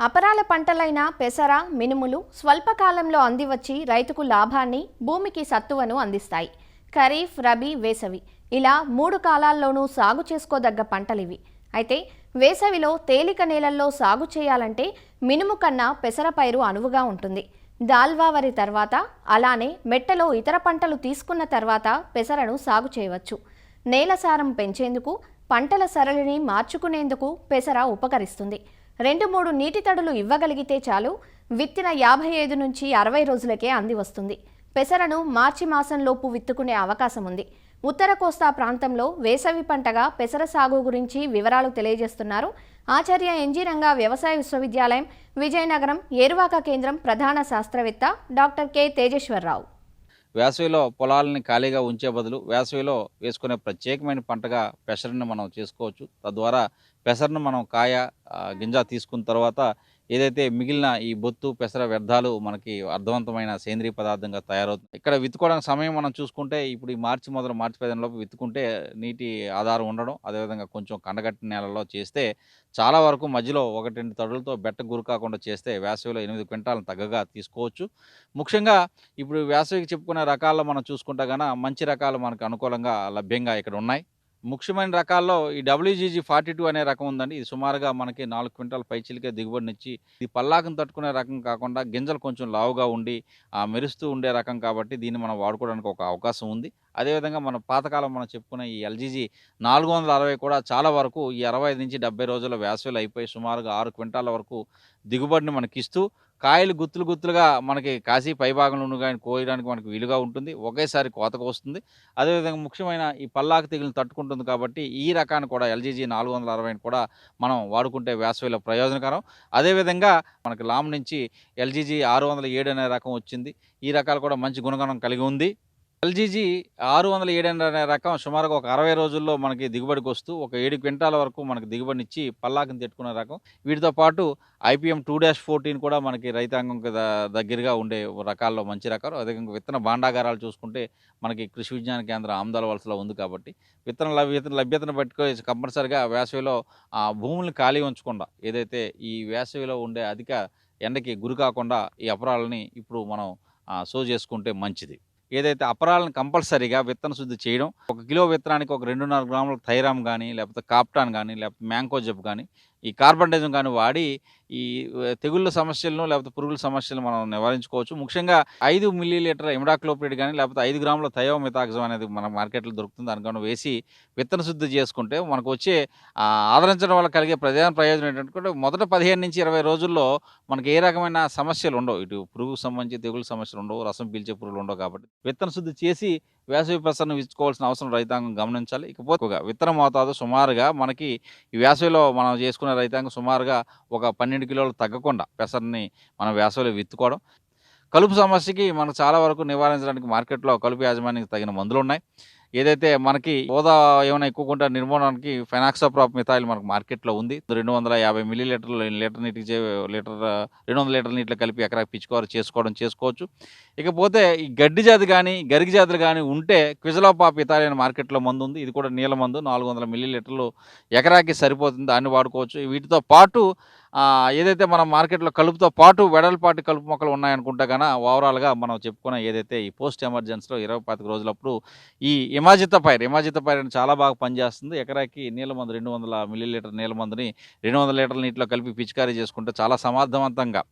అపరాల పంటలైన పెసర, మినుములు స్వల్పకాలంలో అందివచ్చి రైతుకు లాభాన్ని, భూమికి సత్తువను అందిస్తాయి. ఖరీఫ్, రబీ, వేసవి ఇలా 3 కాలాల్లోనూ సాగు చేసుకోదగ్గ పంటలివి. అయితే వేసవిలో తేలిక నేలల్లో సాగు చేయాలంటే మినుము కన్నా పెసర పైరు అనువుగా ఉంటుంది. దాల్వా వరి తర్వాత అలానే మెట్టలో ఇతర పంటలు తీసుకున్న తర్వాత పెసరను సాగు చేయవచ్చు. నేల సారం పెంచేందుకు, పంటల సరళిని మార్చుకునేందుకు పెసర ఉపకరిస్తుంది. 2-3 నీటి తడులు ఇవ్వగలిగితే చాలు, విత్తిన 55 నుంచి 60 రోజులకే అంది వస్తుంది. పెసరను మార్చి మాసంలోపు విత్తుకునే అవకాశం ఉంది. ఉత్తర కోస్తా ప్రాంతంలో వేసవి పంటగా పెసర సాగు గురించి వివరాలు తెలియజేస్తున్నారు ఆచార్య ఎన్జీ రంగా వ్యవసాయ విశ్వవిద్యాలయం, విజయనగరం ఏరువాక కేంద్రం ప్రధాన శాస్త్రవేత్త డాక్టర్ కె తేజేశ్వరరావు. వేసవిలో పొలాలని ఖాళీగా ఉంచే బదులు వేసవిలో వేసుకునే ప్రత్యేకమైన పంటగా పెసరను మనం చేసుకోవచ్చు. తద్వారా పెసరను మనం కాయ గింజ తీసుకున్న తర్వాత ఏదైతే మిగిలిన ఈ బొత్తు పెసర వ్యర్థాలు మనకి అర్థవంతమైన సేంద్రీయ పదార్థంగా తయారవుతుంది. ఇక్కడ విత్తుకోవడానికి సమయం మనం చూసుకుంటే ఇప్పుడు ఈ మార్చి 15 లోపు విత్తుకుంటే నీటి ఆధారం ఉండడం, అదేవిధంగా కొంచెం కండగట్టిన నేలలో చేస్తే చాలా వరకు మధ్యలో 1-2 తడులతో బెట్ట గురి కాకుండా చేస్తే వేసవిలో 8 క్వింటాలను తగ్గగా తీసుకోవచ్చు. ముఖ్యంగా ఇప్పుడు వేసవికి చెప్పుకునే రకాల్లో మనం చూసుకుంటే మంచి రకాలు మనకు అనుకూలంగా లభ్యంగా ఇక్కడ ఉన్నాయి. ముఖ్యమైన రకాల్లో ఈ WGG42 అనే రకం ఉందండి. ఇది సుమారుగా మనకి 4 క్వింటాల పైచిలికే దిగుబడినిచ్చి, ఇది పల్లాకుని తట్టుకునే రకం కాకుండా గింజలు కొంచెం లావుగా ఉండి మెరుస్తూ ఉండే రకం కాబట్టి దీన్ని మనం వాడుకోవడానికి ఒక అవకాశం ఉంది. అదేవిధంగా మన పాతకాలం మనం చెప్పుకునే ఈ LGG 460 కూడా చాలా వరకు ఈ 65-70 రోజుల వేసవిలో అయిపోయి సుమారుగా 6 క్వింటాల వరకు దిగుబడిని మనకిస్తూ, కాయలు గుత్తులు గుత్తులుగా మనకి కాసి పైభాగంలో గాని కోయడానికి మనకు వీలుగా ఉంటుంది. ఒకేసారి కోతకు వస్తుంది. అదేవిధంగా ముఖ్యమైన ఈ పల్లాకు తెగులును తట్టుకుంటుంది కాబట్టి ఈ రకాన్ని కూడా LGG 460 కూడా మనం వాడుకుంటే వేసవిలో ప్రయోజనకరం. అదేవిధంగా మనకి లామ్ నుంచి LGG 607 అనే రకం వచ్చింది. ఈ రకాలు కూడా మంచి గుణగణం కలిగి ఉంది. LGG 607 అనే రకం సుమారుగా ఒక 60 రోజుల్లో మనకి దిగుబడికి వస్తూ ఒక 7 క్వింటాల వరకు మనకి దిగుబడినిచ్చి పల్లాకుని తట్టుకునే రకం. వీటితో పాటు IPM 2-14 కూడా మనకి రైతాంగంకి దగ్గరగా ఉండే రకాల్లో మంచి రకాలు. అదేవిధంగా విత్తన భాండాగారాలు చూసుకుంటే మనకి కృషి విజ్ఞాన కేంద్రం ఆమదాల వలసలో ఉంది కాబట్టి విత్తన లభ్యతను పట్టుకొని కంపల్సరిగా వేసవిలో భూములను ఖాళీ ఉంచకుండా ఏదైతే ఈ వేసవిలో ఉండే అధిక ఎండకి గురి కాకుండా ఈ అపరాలని ఇప్పుడు మనం సో చేసుకుంటే మంచిది. ఏదైతే అపరాలను కంపల్సరీగా విత్తన శుద్ధి చేయడం, 1 కిలో విత్తనానికి ఒక 2.5 గ్రాముల థైరామ్ కానీ, లేకపోతే కాప్టాన్ కానీ, లేకపోతే మ్యాంకోజెబ్ కానీ, ఈ కార్బండైజం కానీ వాడి ఈ తెగుళ్ళ సమస్యలను లేకపోతే పురుగుల సమస్యలను మనం నివారించుకోవచ్చు. ముఖ్యంగా 5 మిల్లీలీటర్ ఇమిడాక్లోప్రిడ్ కానీ, లేకపోతే 5 గ్రాముల థయోమితాక్సమ్ అనేది మన మార్కెట్లో దొరుకుతుంది. దానికన్నా వేసి విత్తన శుద్ధి చేసుకుంటే మనకు వచ్చే ఆదరించడం వల్ల కలిగే ప్రయోజనం ఏంటంటే మొదట 15-20 రోజుల్లో మనకి ఏ రకమైన సమస్యలు ఉండవు. ఇటు పురుగుకు సంబంధించి తెగుళ్ళ సమస్యలు ఉండవు, రసం పీల్చే పురుగులు ఉండవు కాబట్టి విత్తన శుద్ధి చేసి వేసవి పెసరను విచ్చుకోవాల్సిన అవసరం రైతాంగం గమనించాలి. ఇకపోతే విత్తన మోతాదు సుమారుగా మనకి ఈ వేసవిలో మనం చేసుకునే రైతాంగం సుమారుగా ఒక 12 కిలోలు తగ్గకుండా పెసరని మనం వేసవిలో విత్తుకోవడం. కలుపు సమస్యకి మనకు చాలా వరకు నివారించడానికి మార్కెట్లో కలుపు యాజమాన్యానికి తగిన మందులున్నాయి. ఏదైతే మనకి హోదా ఏమైనా ఎక్కువగా నిర్మూలనకి ఫెనాక్సోప్రాప్ మిథాయిల్ మనకు మార్కెట్లో ఉంది. 250 మిల్లీలీటర్లు లీటర్ నీటికి 200 లీటర్ల నీటిలో కలిపి ఎకరాకి పిచికారీ చేసుకోవచ్చు. ఇకపోతే ఈ గడ్డి జాతి కానీ, గరిగి జాతులు కానీ ఉంటే క్విజలోపాప్ మిథాయిల్ అనే మార్కెట్లో మందు ఉంది. ఇది కూడా నీళ్ళ మందు 400 మిల్లీలీటర్లు ఎకరాకి సరిపోతుంది. దాన్ని వాడుకోవచ్చు. వీటితో పాటు ఏదైతే మనం మార్కెట్లో కలుపుతో పాటు వెడల్పాటి కలుపు మొక్కలు ఉన్నాయనుకుంటే ఓవరాల్గా మనం చెప్పుకున్న ఏదైతే ఈ పోస్ట్ ఎమర్జెన్సీలో 20-25 రోజులప్పుడు ఈ ఇమాజితపైర్ అని చాలా బాగా పనిచేస్తుంది. ఎకరాకి నీళ్ళ మందు 200 మిల్లీలీటర్ నీళ్ళ మందుని 200 లీటర్ల నీటిలో కలిపి పిచికారీ చేసుకుంటే చాలా సమర్థవంతంగా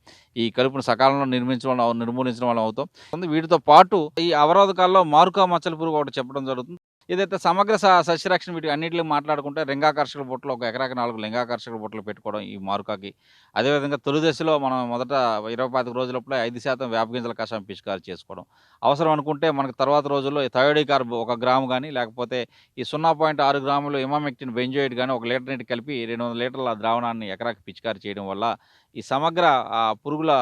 ఈ కలుపును సకాలంలో నిర్మూలించడం వల్ల అవుతాం. వీటితో పాటు ఈ అవరోధకాల్లో మారుకా మచ్చల పురుగు ఒకటి చెప్పడం జరుగుతుంది. ఏదైతే సమగ్ర సస్యరక్షణ వీటి అన్నింటిలో మాట్లాడుకుంటే లింగాకర్షక బుట్టలు ఒక ఎకరాకి 4 లింగాకర్షక బుట్టలు పెట్టుకోవడం ఈ మారుకాకి. అదేవిధంగా తొలి దశలో మనం మొదట 20-25 రోజులప్పుడే 5% వేప గింజల కషాయం పిచికారీ చేసుకోవడం. అవసరం అనుకుంటే మనకు తర్వాత రోజుల్లో థయోడికార్బ్ 1 గ్రాము కానీ, లేకపోతే ఈ 0.6 గ్రాములు ఇమామెక్టిన్ బెంజోయిడ్ కానీ 1 లీటర్ నీటి కలిపి 200 లీటర్ల ద్రావణాన్ని ఎకరాకి పిచికారీ చేయడం వల్ల ఈ సమగ్ర పురుగుల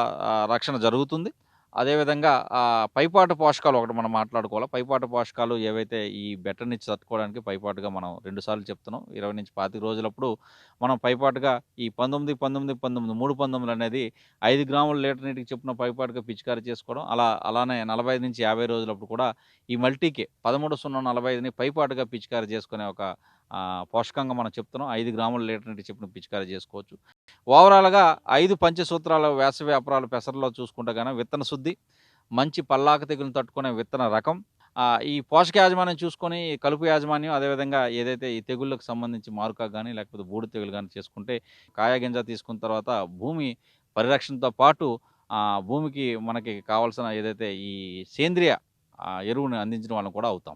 రక్షణ జరుగుతుంది. అదేవిధంగా పైపాటు పోషకాలు ఒకటి మనం మాట్లాడుకోవాలి. పైపాటు పోషకాలు ఏవైతే ఈ బెట్ట నుంచి తట్టుకోవడానికి పైపాటుగా మనం 2 సార్లు చెప్తున్నాం. 20-25 రోజులప్పుడు మనం పైపాటుగా ఈ 19-19-19 అనేది 5 గ్రాముల లీటర్ నీటికి చొప్పున పైపాటుగా పిచికారీ చేసుకోవడం. అలానే 45-50 రోజులప్పుడు కూడా ఈ మల్టీకే 13-0-45ని పైపాటుగా పిచికారీ చేసుకునే ఒక పోషకంగా మనం చెప్తున్నాం. 5 గ్రాముల లీటర్ నీటికి చొప్పున పిచికారీ చేసుకోవచ్చు. ఓవరాల్‌గా 5 పంచసూత్రాల వేసవి అపరాల పెసరలో చూసుకుంటే గనక విత్తన శుద్ధి, మంచి పల్లాక తెగులును తట్టుకునే విత్తన రకం, ఈ పోషక యాజమాన్యం చూసుకొని కలుపు యాజమాన్యం, అదేవిధంగా ఏదైతే ఈ తెగుళ్ళకు సంబంధించి మారుకాకు గాని, లేకపోతే బూడిద తెగులు గాని చేసుకుంటే కాయ గింజ తీసుకున్న తర్వాత భూమి పరిరక్షణతో పాటు భూమికి మనకి కావాల్సిన ఏదైతే ఈ సేంద్రియ ఎరువుని అందించిన వాళ్ళం కూడా అవుతాం.